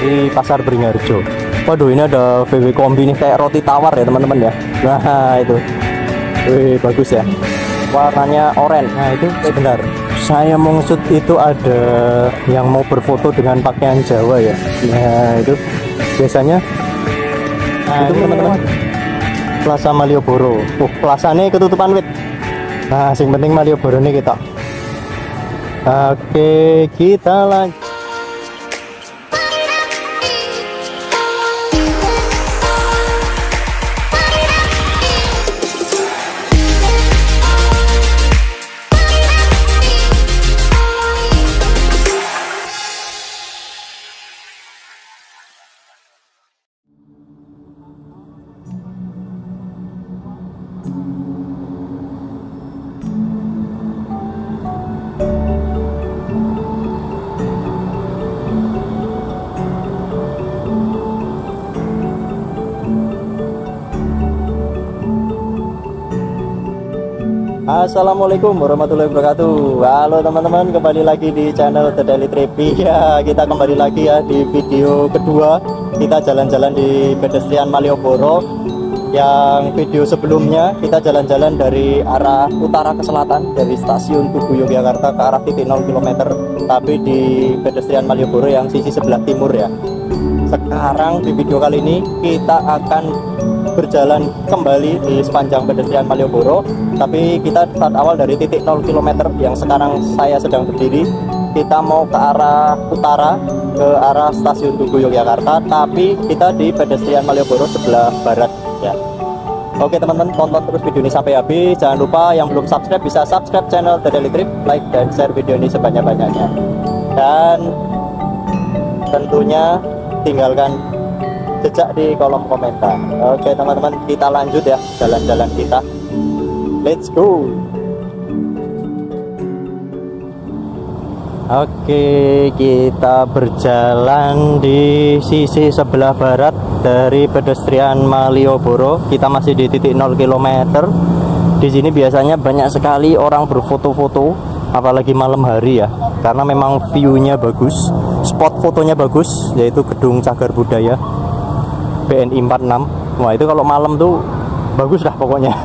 dari Pasar Beringharjo. Waduh, ini ada VW Kombi nih, kayak roti tawar ya teman-teman ya. Nah itu, wih bagus ya, warnanya oranye. Nah itu benar, saya mau shoot itu ada yang mau berfoto dengan pakaian Jawa ya. Nah itu biasanya itu teman-teman Plaza Malioboro. Plasanya ketutupan wit. Nah yang penting Malioboro nih kita. Oke, kita lanjut. Assalamualaikum warahmatullahi wabarakatuh. Halo teman-teman, kembali lagi di channel The Daily Trip. Ya, kita kembali lagi ya di video kedua. Kita jalan-jalan di pedestrian Malioboro. Yang video sebelumnya kita jalan-jalan dari arah utara ke selatan, dari stasiun Tugu Yogyakarta ke arah titik 0 km, tapi di pedestrian Malioboro yang sisi sebelah timur ya. Sekarang di video kali ini kita akan berjalan kembali di sepanjang pedestrian Malioboro, tapi kita start awal dari titik 0 km yang sekarang saya sedang berdiri. Kita mau ke arah utara, ke arah stasiun Tugu Yogyakarta, tapi kita di pedestrian Malioboro sebelah barat ya. Oke teman-teman, tonton terus video ini sampai habis. Jangan lupa yang belum subscribe bisa subscribe channel The Daily Trip, like dan share video ini sebanyak-banyaknya, dan tentunya tinggalkan jejak di kolom komentar. Oke teman-teman, kita lanjut ya jalan-jalan kita. Let's go. Oke, kita berjalan di sisi sebelah barat dari pedestrian Malioboro. Kita masih di titik 0 km. Di sini biasanya banyak sekali orang berfoto-foto, apalagi malam hari ya, karena memang view-nya bagus, spot fotonya bagus, yaitu Gedung Cagar Budaya BNI 46. Wah itu kalau malam tuh bagus dah pokoknya.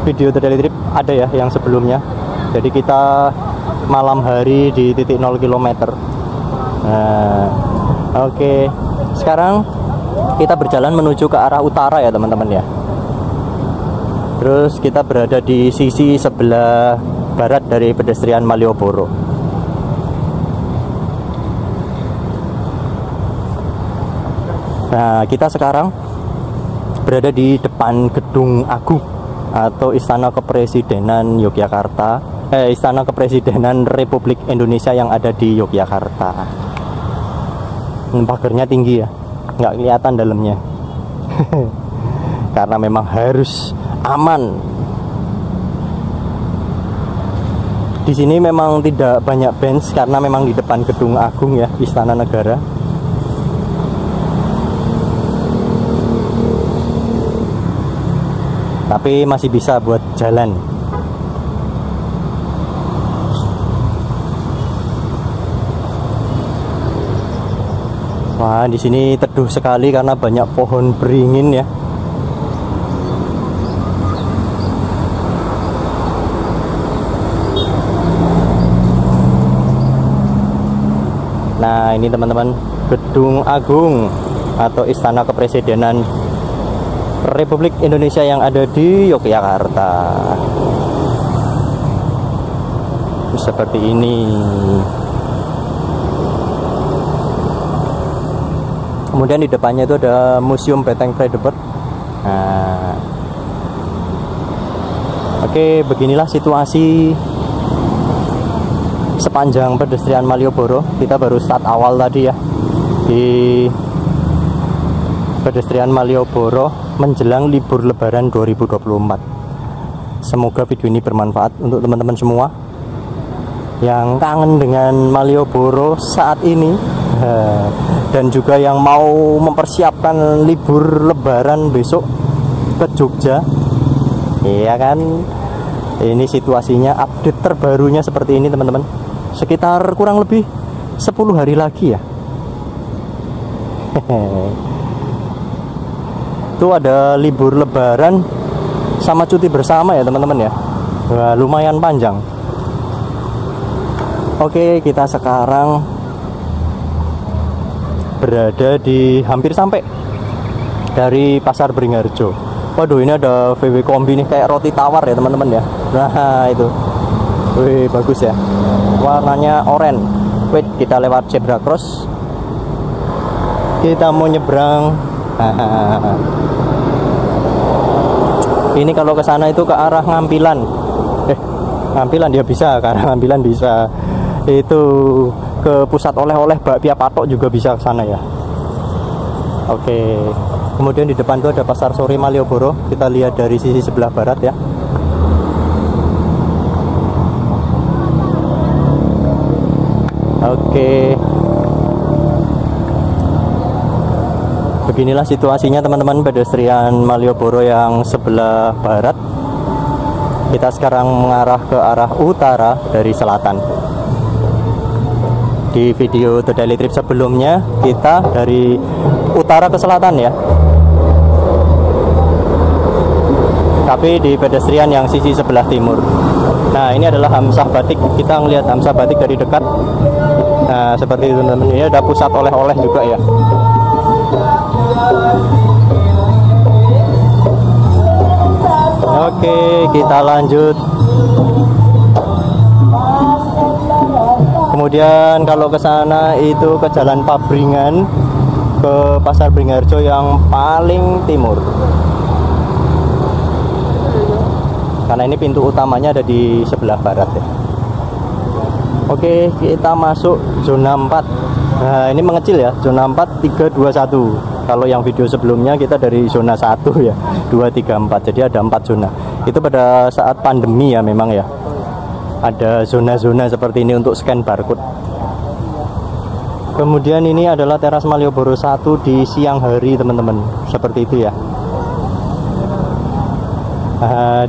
Video The Daily Trip ada ya yang sebelumnya. Jadi kita malam hari di titik 0 km. Nah, oke. Sekarang kita berjalan menuju ke arah utara ya teman-teman ya. Terus kita berada di sisi sebelah barat dari pedestrian Malioboro. Nah, kita sekarang berada di depan Gedung Agung atau Istana Kepresidenan Yogyakarta, Istana Kepresidenan Republik Indonesia yang ada di Yogyakarta. Pagarnya tinggi ya, nggak kelihatan dalamnya. Karena memang harus aman. Di sini memang tidak banyak bench karena memang di depan Gedung Agung ya, Istana Negara. Tapi masih bisa buat jalan. Wah, di sini teduh sekali karena banyak pohon beringin ya. Nah, ini teman-teman, Gedung Agung atau Istana Kepresidenan Republik Indonesia yang ada di Yogyakarta. Seperti ini. Kemudian di depannya itu ada Museum Beteng Fredebert. Nah, oke, beginilah situasi sepanjang pedestrian Malioboro. Kita baru start awal tadi ya di pedestrian Malioboro menjelang libur Lebaran 2024. Semoga video ini bermanfaat untuk teman-teman semua yang kangen dengan Malioboro saat ini, dan juga yang mau mempersiapkan libur Lebaran besok ke Jogja. Iya kan, ini situasinya, update terbarunya seperti ini teman-teman. Sekitar kurang lebih 10 hari lagi ya Itu ada libur lebaran sama cuti bersama ya teman-teman ya. Wah, lumayan panjang. Oke, kita sekarang berada di hampir sampai dari Pasar Beringharjo. Waduh, ini ada VW kombi nih, kayak roti tawar ya teman-teman ya. Nah itu, wih bagus ya, warnanya oranye. Wait, kita lewat zebra cross, kita mau nyebrang. Ini kalau ke sana itu ke arah Ngampilan. Ngampilan dia bisa, ke arah Ngampilan bisa. Itu ke pusat oleh-oleh bakpia patok juga bisa ke sana ya. Oke. Kemudian di depan itu ada Pasar Sore Malioboro. Kita lihat dari sisi sebelah barat ya. Oke. Beginilah situasinya teman-teman pedestrian Malioboro yang sebelah barat. Kita sekarang mengarah ke arah utara dari selatan. Di video The Daily Trip sebelumnya kita dari utara ke selatan ya. Tapi di pedestrian yang sisi sebelah timur. Nah, ini adalah Hamzah Batik. Kita ngelihat Hamzah Batik dari dekat. Nah, seperti itu teman-teman. Ini ada pusat oleh-oleh juga ya. Oke, kita lanjut. Kemudian kalau ke sana itu ke Jalan Pabringan, ke Pasar Beringharjo yang paling timur. Karena ini pintu utamanya ada di sebelah barat ya. Oke, kita masuk zona 4. Nah, ini mengecil ya, zona 4 321. Kalau yang video sebelumnya kita dari zona 1 ya, 2, 3, 4. Jadi ada 4 zona. Itu pada saat pandemi ya memang ya. Ada zona-zona seperti ini untuk scan barcode. Kemudian ini adalah teras Malioboro 1 di siang hari teman-teman. Seperti itu ya.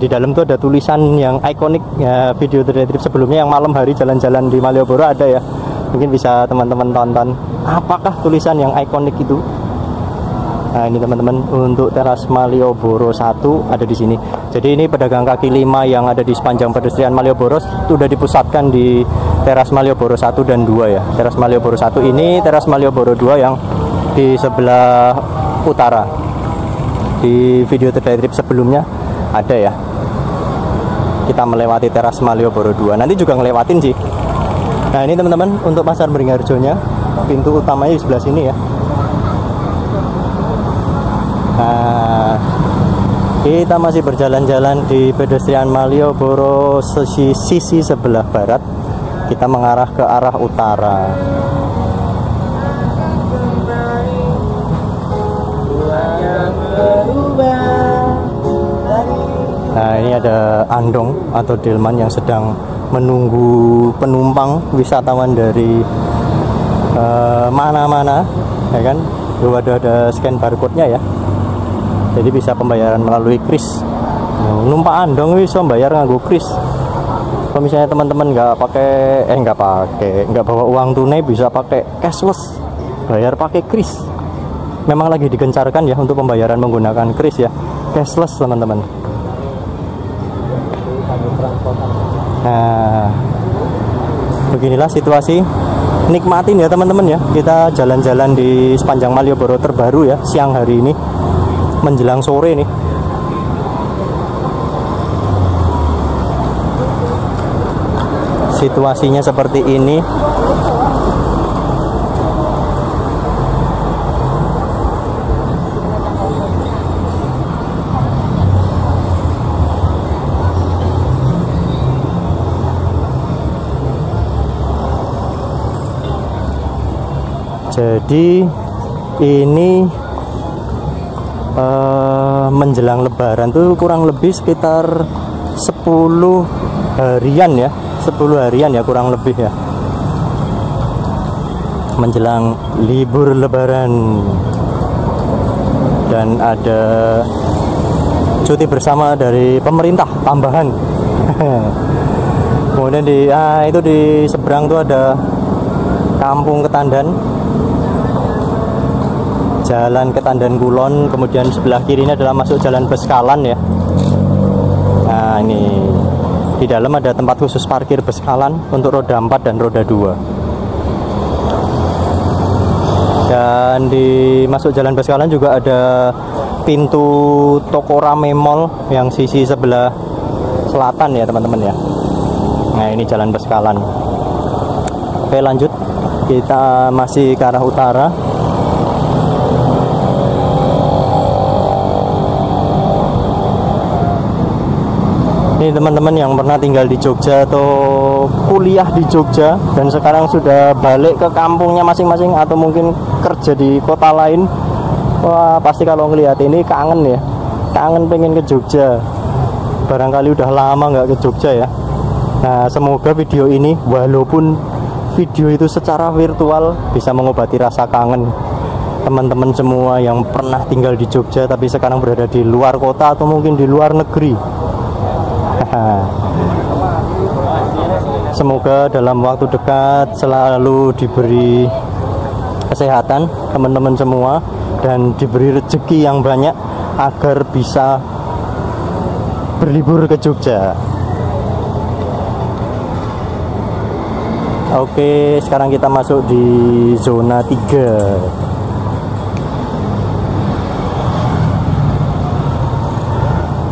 Di dalam tuh ada tulisan yang ikonik ya, video The Daily Trip sebelumnya yang malam hari jalan-jalan di Malioboro ada ya. Mungkin bisa teman-teman tonton. Apakah tulisan yang ikonik itu? Nah, ini teman-teman untuk teras Malioboro 1 ada di sini. Jadi ini pedagang kaki 5 yang ada di sepanjang pedestrian Malioboro sudah dipusatkan di teras Malioboro 1 dan 2 ya. Teras Malioboro 1 ini, teras Malioboro 2 yang di sebelah utara. Di video The Daily Trip sebelumnya ada ya. Kita melewati teras Malioboro 2. Nanti juga ngelewatin sih. Nah, ini teman-teman untuk Pasar Beringharjo-nya. Pintu utamanya di sebelah sini ya. Nah, kita masih berjalan-jalan di pedestrian Malioboro sisi sebelah barat. Kita mengarah ke arah utara. Nah, ini ada andong atau delman yang sedang menunggu penumpang wisatawan dari mana-mana, ya kan? Ada scan barcode-nya ya. Jadi bisa pembayaran melalui kris. Numpak andong bisa bayar nganggo kris. Kalau misalnya teman-teman nggak bawa uang tunai, bisa pakai cashless, bayar pakai kris. Memang lagi digencarkan ya untuk pembayaran menggunakan kris ya, cashless teman-teman. Nah, beginilah situasi. Nikmatin ya teman-teman ya. Kita jalan-jalan di sepanjang Malioboro terbaru ya siang hari ini menjelang sore nih. Situasinya seperti ini. Jadi ini menjelang lebaran tuh kurang lebih sekitar 10 harian ya, 10 harian ya kurang lebih ya, menjelang libur lebaran. Dan ada cuti bersama dari pemerintah tambahan. Kemudian itu di seberang tuh ada Kampung Ketandan. jalan Ketandan Kulon, kemudian sebelah kiri ini adalah masuk jalan Beskalan ya. Nah ini di dalam ada tempat khusus parkir Beskalan untuk roda 4 dan roda 2. Dan di masuk jalan Beskalan juga ada pintu toko Rame Mall yang sisi sebelah selatan ya teman-teman ya. Nah ini jalan Beskalan. Oke lanjut, kita masih ke arah utara. Ini teman-teman yang pernah tinggal di Jogja atau kuliah di Jogja dan sekarang sudah balik ke kampungnya masing-masing atau mungkin kerja di kota lain, wah pasti kalau ngelihat ini kangen ya, kangen pengen ke Jogja. Barangkali udah lama nggak ke Jogja ya. Nah semoga video ini walaupun video itu secara virtual bisa mengobati rasa kangen teman-teman semua yang pernah tinggal di Jogja tapi sekarang berada di luar kota atau mungkin di luar negeri. Semoga dalam waktu dekat selalu diberi kesehatan teman-teman semua dan diberi rezeki yang banyak agar bisa berlibur ke Jogja. Oke, sekarang kita masuk di zona 3.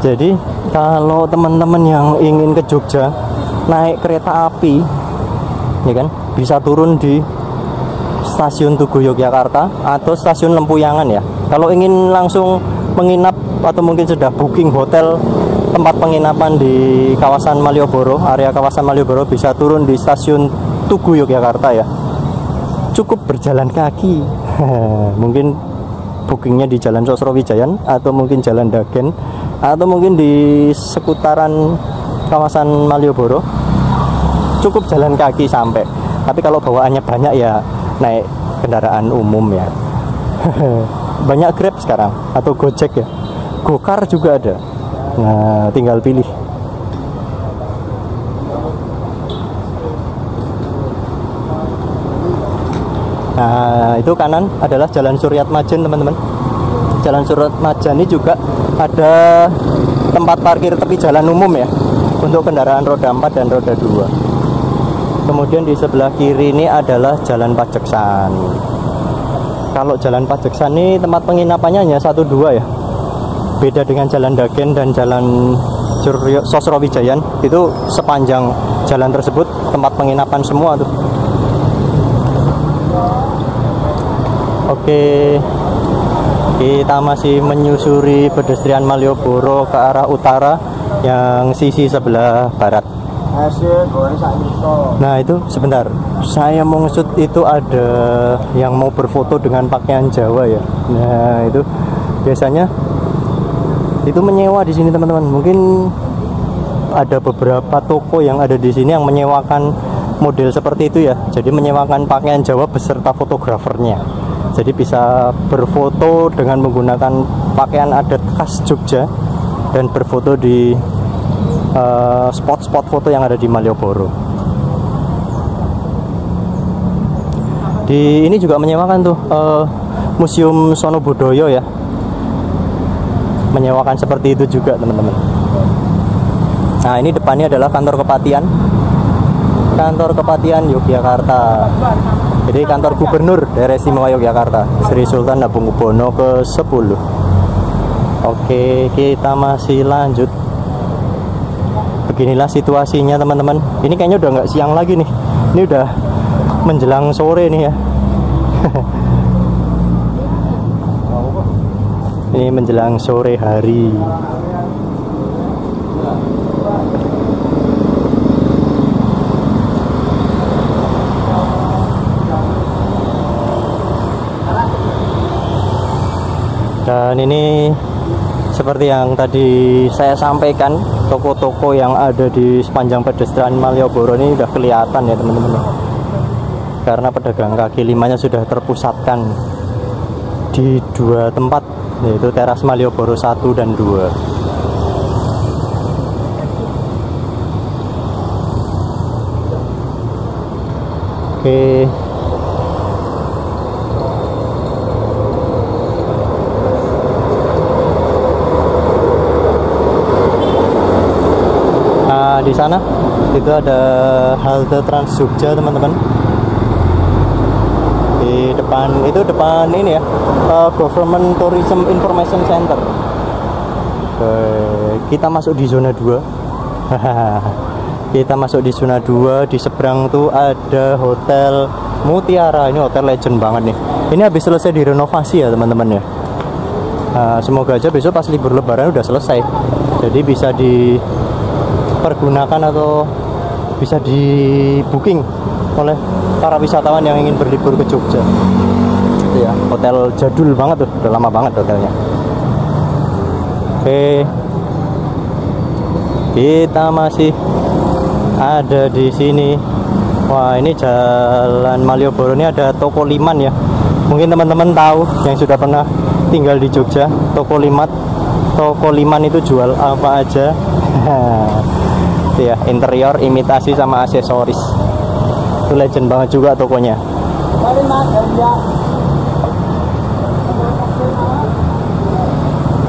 Jadi kalau teman-teman yang ingin ke Jogja naik kereta api ya kan, bisa turun di stasiun Tugu Yogyakarta atau stasiun Lempuyangan ya. Kalau ingin langsung menginap atau mungkin sudah booking hotel tempat penginapan di kawasan Malioboro, area kawasan Malioboro, bisa turun di stasiun Tugu Yogyakarta ya. Cukup berjalan kaki. Mungkin bookingnya di Jalan Sosrowijayan atau mungkin Jalan Dagen atau mungkin di seputaran kawasan Malioboro. Cukup jalan kaki sampai. Tapi kalau bawaannya banyak ya naik kendaraan umum ya. Banyak Grab sekarang atau Gojek ya. Gokar juga ada. Nah, tinggal pilih. Nah, itu kanan adalah Jalan Suryatmajan teman-teman. Jalan Suryatmajan ini juga ada tempat parkir tepi jalan umum ya untuk kendaraan roda 4 dan roda 2. Kemudian di sebelah kiri ini adalah Jalan Pajeksan. Kalau Jalan Pajeksan ini tempat penginapannya hanya 1-2 ya. Beda dengan Jalan Dagen dan Jalan Sosrowijayan, itu sepanjang jalan tersebut tempat penginapan semua tuh. Oke, kita masih menyusuri pedestrian Malioboro ke arah utara yang sisi sebelah barat. Nah itu sebentar, saya mau ngesut itu ada yang mau berfoto dengan pakaian Jawa ya. Nah itu biasanya itu menyewa di sini teman-teman. Mungkin ada beberapa toko yang ada di sini yang menyewakan model seperti itu ya. Jadi menyewakan pakaian Jawa beserta fotografernya. Jadi bisa berfoto dengan menggunakan pakaian adat khas Jogja dan berfoto di spot-spot foto yang ada di Malioboro. Di ini juga menyewakan tuh Museum Sono Budoyo ya. Menyewakan seperti itu juga teman-teman. Nah ini depannya adalah kantor Kepatian. Kantor Kepatian Yogyakarta. Jadi kantor Gubernur Daerah Istimewa Yogyakarta, Sri Sultan Hamengkubuwono ke-10. Oke, kita masih lanjut. Beginilah situasinya teman-teman. Ini kayaknya udah nggak siang lagi nih. Ini udah menjelang sore nih ya. Ini menjelang sore hari. Dan ini seperti yang tadi saya sampaikan, toko-toko yang ada di sepanjang pedestrian Malioboro ini udah kelihatan ya teman-teman. Karena pedagang kaki limanya sudah terpusatkan di 2 tempat, yaitu teras Malioboro 1 dan 2. Oke. di sana itu ada halte Trans Jogja teman-teman. Di depan itu ini ya, Government Tourism Information Center. Kita masuk di zona 2. Kita masuk di zona 2. Di seberang tuh ada Hotel Mutiara. Ini hotel legend banget nih. Ini habis selesai direnovasi ya teman-teman ya. Semoga aja besok pas libur lebaran udah selesai, jadi bisa dipergunakan atau bisa di booking oleh para wisatawan yang ingin berlibur ke Jogja. Itu ya, hotel jadul banget tuh, udah lama banget hotelnya. Oke, kita masih ada di sini. Wah, ini Jalan Malioboro ini ada Toko Liman ya. Mungkin teman-teman tahu yang sudah pernah tinggal di Jogja, Toko Liman itu jual apa aja. Itu ya, interior, imitasi sama aksesoris. Itu legend banget juga tokonya.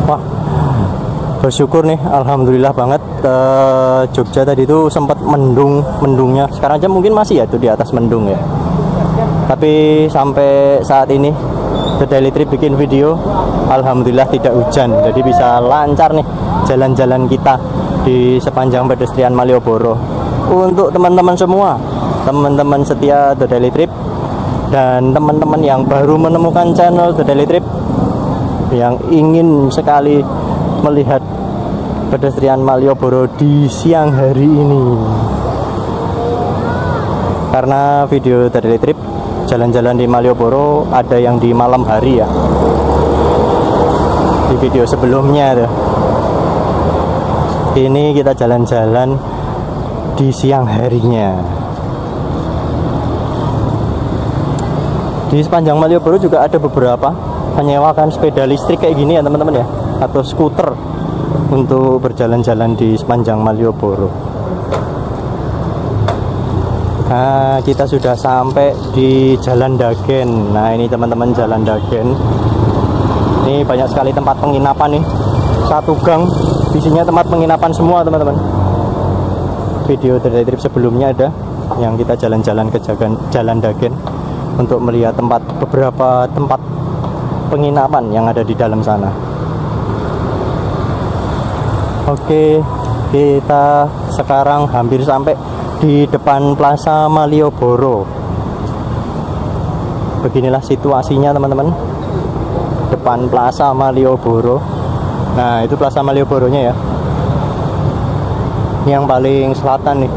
Wah, bersyukur nih, alhamdulillah banget. Jogja tadi itu sempat mendungnya. Sekarang aja mungkin masih ya tuh di atas mendung ya. Tapi sampai saat ini The Daily Trip bikin video, alhamdulillah tidak hujan, jadi bisa lancar nih jalan-jalan kita di sepanjang pedestrian Malioboro. Untuk teman-teman semua, teman-teman setia The Daily Trip dan teman-teman yang baru menemukan channel The Daily Trip, yang ingin sekali melihat pedestrian Malioboro di siang hari ini, karena video The Daily Trip jalan-jalan di Malioboro ada yang di malam hari ya, di video sebelumnya tuh. Ini kita jalan-jalan di siang harinya. Di sepanjang Malioboro juga ada beberapa menyewakan sepeda listrik kayak gini ya teman-teman ya, atau skuter untuk berjalan-jalan di sepanjang Malioboro. Nah, kita sudah sampai di Jalan Dagen. Nah, ini teman-teman Jalan Dagen. Ini banyak sekali tempat penginapan nih. Satu gang isinya tempat penginapan semua teman-teman. Video dari trip sebelumnya ada yang kita jalan-jalan ke Jalan Dagen untuk melihat beberapa tempat penginapan yang ada di dalam sana. Oke, kita sekarang hampir sampai di depan Plaza Malioboro. Beginilah situasinya teman-teman, depan Plaza Malioboro. Nah, itu Plaza Malioboronya ya, yang paling selatan nih,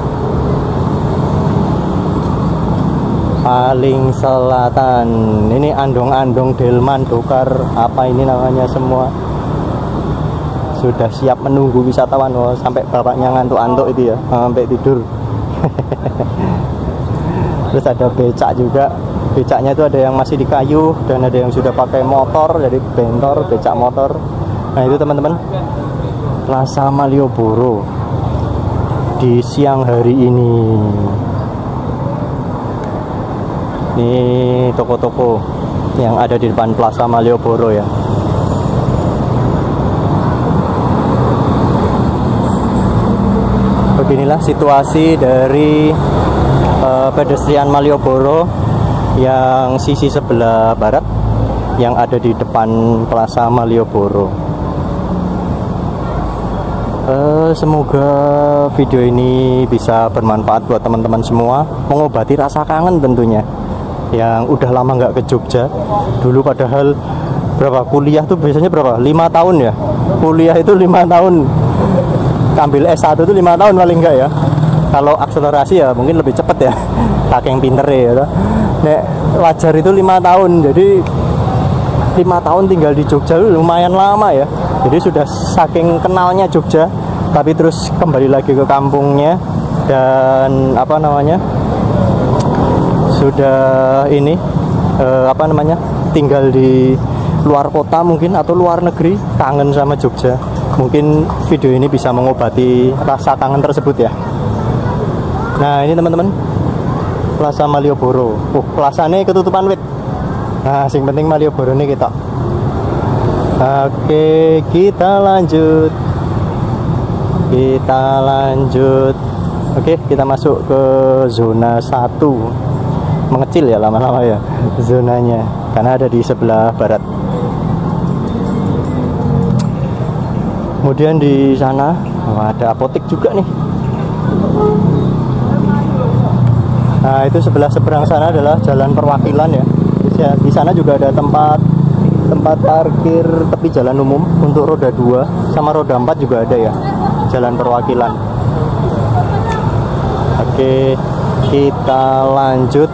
paling selatan. Ini andong-andong, delman, dokar, apa ini namanya semua sudah siap menunggu wisatawan. Oh, sampai bapaknya ngantuk-antuk itu ya, sampai tidur. Terus ada becak juga. Becaknya itu ada yang masih di kayu dan ada yang sudah pakai motor, jadi bentor, becak motor. Nah, itu teman-teman Plaza Malioboro di siang hari ini. Ini toko-toko yang ada di depan Plaza Malioboro ya. Beginilah situasi dari pedestrian Malioboro yang sisi sebelah barat yang ada di depan Plaza Malioboro. Semoga video ini bisa bermanfaat buat teman-teman semua, mengobati rasa kangen tentunya yang udah lama nggak ke Jogja. Dulu padahal kuliah tuh biasanya 5 tahun ya, kuliah itu 5 tahun, ambil S1 itu 5 tahun paling enggak ya. Kalau akselerasi ya mungkin lebih cepet ya, saking pinter ya. Nek wajar itu 5 tahun, jadi 5 tahun tinggal di Jogja itu lumayan lama ya. Jadi sudah saking kenalnya Jogja, tapi terus kembali lagi ke kampungnya dan sudah ini tinggal di luar kota mungkin atau luar negeri, kangen sama Jogja. Mungkin video ini bisa mengobati rasa kangen tersebut ya. Nah, ini teman-teman Plaza Malioboro. Plaza ini ketutupan wit. Nah, yang penting Malioboro ini kita. Oke, kita lanjut. Oke, kita masuk ke zona 1. Mengecil ya lama-lama ya zonanya, karena ada di sebelah barat. Kemudian di sana ada apotek juga nih. Nah, itu sebelah seberang sana adalah jalan perwakilan ya. Di sana juga ada tempat parkir tepi jalan umum untuk roda 2 sama roda 4 juga ada ya, jalan perwakilan. Oke, kita lanjut.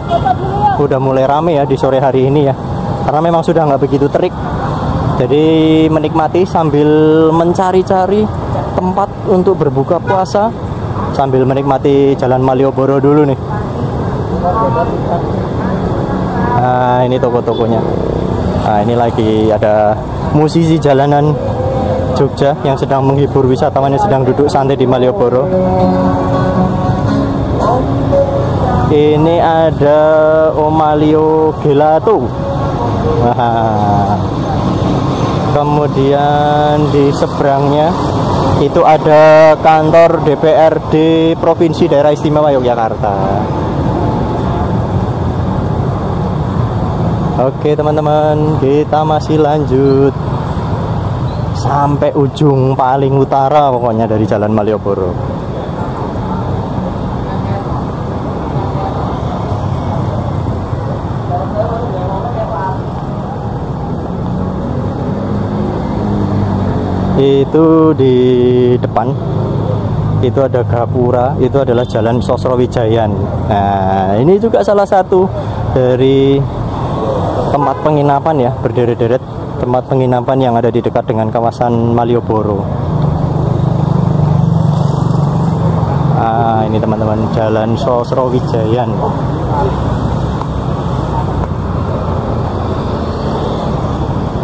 Udah mulai rame ya di sore hari ini ya, karena memang sudah nggak begitu terik. Jadi menikmati sambil mencari-cari tempat untuk berbuka puasa, sambil menikmati Jalan Malioboro dulu nih. Nah, ini toko-tokonya. Nah, ini lagi ada musisi jalanan Jogja yang sedang menghibur wisatawan yang sedang duduk santai di Malioboro. Ini ada Omalio Gelato. Nah, kemudian di seberangnya itu ada kantor DPRD Provinsi Daerah Istimewa Yogyakarta. Oke teman-teman, kita masih lanjut sampai ujung paling utara pokoknya dari Jalan Malioboro. Itu di depan itu ada gapura, itu adalah Jalan Sosrowijayan. Nah, ini juga salah satu dari tempat penginapan ya, berderet-deret tempat penginapan yang ada di dekat dengan kawasan Malioboro. Ah, ini teman-teman, Jalan Sosrowijayan.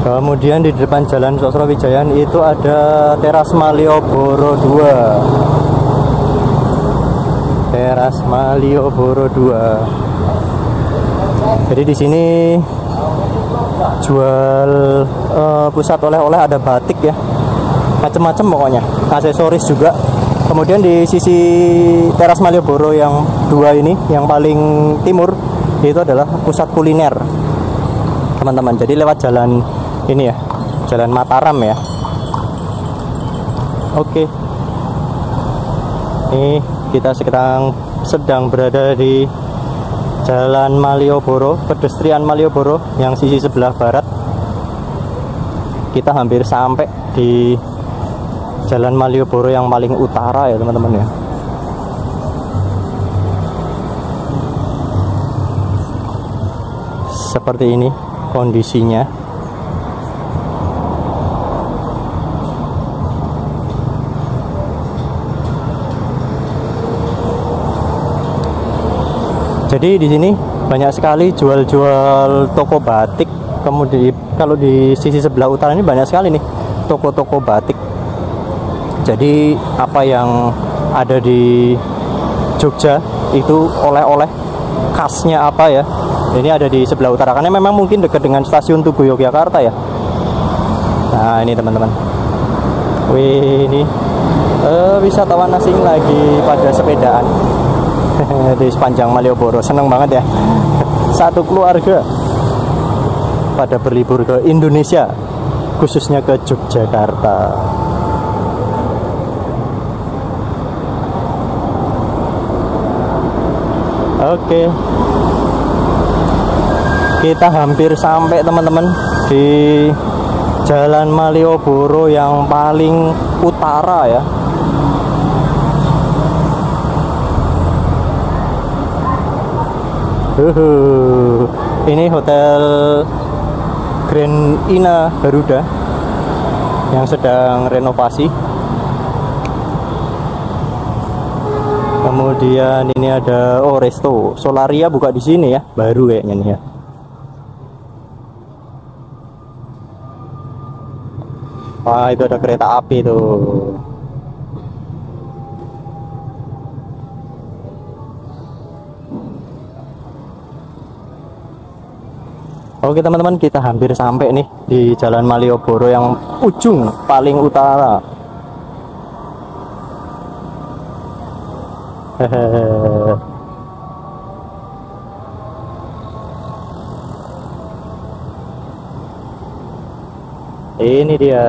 Kemudian di depan Jalan Sosrowijayan itu ada Teras Malioboro 2. Teras Malioboro 2. Jadi di sini jual pusat oleh-oleh, ada batik ya, macam-macam pokoknya, aksesoris juga. Kemudian di sisi Teras Malioboro yang 2 ini, yang paling timur, itu adalah pusat kuliner teman-teman. Jadi lewat jalan ini ya, Jalan Mataram ya. Oke, ini kita sedang berada di Jalan Malioboro, pedestrian Malioboro yang sisi sebelah barat. Kita hampir sampai di Jalan Malioboro yang paling utara ya teman-teman ya. Seperti ini kondisinya. Jadi di sini banyak sekali jual-jual toko batik. Kemudian kalau di sisi sebelah utara ini banyak sekali nih toko-toko batik. Jadi apa yang ada di Jogja itu oleh-oleh khasnya apa ya, ini ada di sebelah utara, karena memang mungkin dekat dengan stasiun Tugu Yogyakarta ya. Nah ini teman-teman, wih, ini wisatawan asing lagi pada sepedaan di sepanjang Malioboro. Seneng banget ya, satu keluarga pada berlibur ke Indonesia, khususnya ke Yogyakarta. Oke, kita hampir sampai teman-teman di Jalan Malioboro yang paling utara ya. Ini Hotel Grand Ina Garuda yang sedang renovasi. Kemudian ini ada resto Solaria, buka di sini ya, baru kayaknya nih ya. Wah, itu ada kereta api tuh. Oke teman-teman, kita hampir sampai nih di Jalan Malioboro yang ujung paling utara. Ini dia.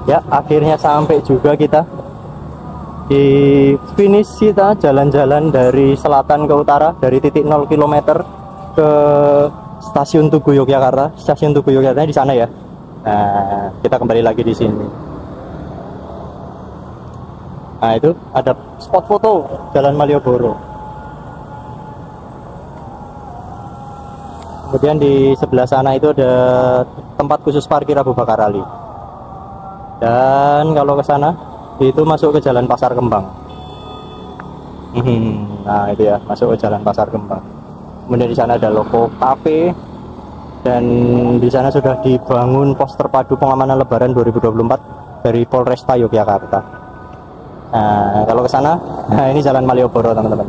Ya, akhirnya sampai juga kita di finish. Kita jalan-jalan dari selatan ke utara, dari titik 0 km ke stasiun Tugu Yogyakarta. Stasiun Tugu Yogyakarta di sana ya. Nah, kita kembali lagi di sini. Nah, itu ada spot foto Jalan Malioboro. Kemudian di sebelah sana itu ada tempat khusus parkir Abu Bakar Ali. Dan kalau ke sana itu masuk ke Jalan Pasar Kembang. Nah, itu ya, masuk ke Jalan Pasar Kembang. Kemudian di sana ada logo kafe, dan di sana sudah dibangun pos terpadu pengamanan Lebaran 2024 dari Polresta Yogyakarta. Nah, kalau ke sana, nah ini Jalan Malioboro, teman-teman.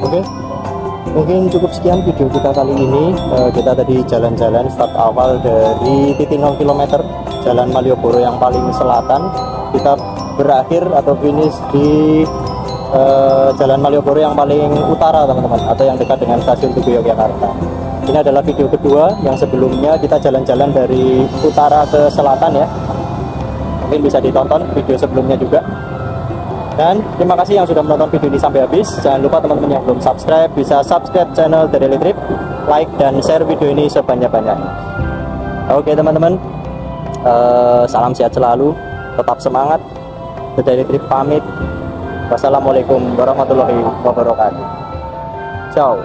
Oke, mungkin cukup sekian video kita kali ini. Kita tadi jalan-jalan start awal dari titik 0 km Jalan Malioboro yang paling selatan. Kita berakhir atau finish di Jalan Malioboro yang paling utara, teman-teman, atau yang dekat dengan stasiun Tugu Yogyakarta. Ini adalah video kedua. Yang sebelumnya kita jalan-jalan dari utara ke selatan ya. Mungkin bisa ditonton video sebelumnya juga. Dan terima kasih yang sudah menonton video ini sampai habis. Jangan lupa teman-teman yang belum subscribe bisa subscribe channel The Daily Trip, like dan share video ini sebanyak-banyaknya. Oke teman-teman, salam sehat selalu, tetap semangat. The Daily Trip pamit. Wassalamualaikum warahmatullahi wabarakatuh. Ciao.